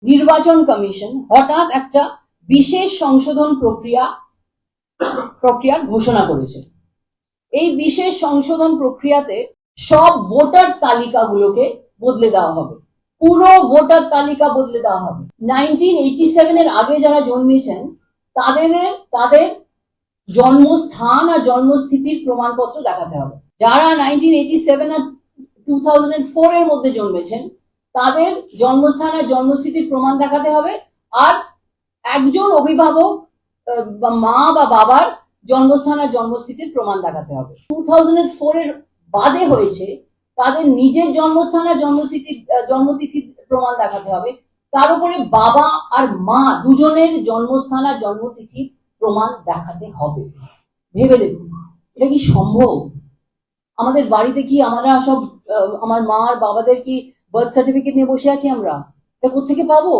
নির্বাচন কমিশন হঠাৎ একটা বিশেষ সংশোধন প্রক্রিয়ার ঘোষণা করেছে। এই বিশেষ সংশোধন প্রক্রিয়াতে সব ভোটার তালিকাগুলোকে বদলে দেওয়া হবে, পুরো ভোটার তালিকা বদলে দেওয়া হবে। 1987 এর আগে যারা জন্মেছেন তাদের জন্মস্থান আর জন্মস্থিতির প্রমাণপত্র দেখাতে হবে। যারা 1987 আর 2004 এর মধ্যে জন্মেছেন তাদের জন্মস্থান আর জন্মস্থিতির প্রমাণ দেখাতে হবে। আর একজন অভিভাবক মা বা বাবার জন্মস্থান আর জন্মস্থিতির প্রমাণ দেখাতে হবে। 2004 এর বাদে হয়েছে তাদের নিজের জন্মস্থান আর জন্মতিথির প্রমাণ দেখাতে হবে। তার উপরে বাবা আর মা দুজনের জন্মস্থান আর জন্মতিথির প্রমাণ দেখাতে হবে। ভেবে দেখুন, এটা কি সম্ভব? আমাদের বাড়িতে কি আমরা সব আমার মা আর বাবাদের কি বার্থ সার্টিফিকেট নিয়ে বসে আছি? আমরা এটা কোথেকে পাবো?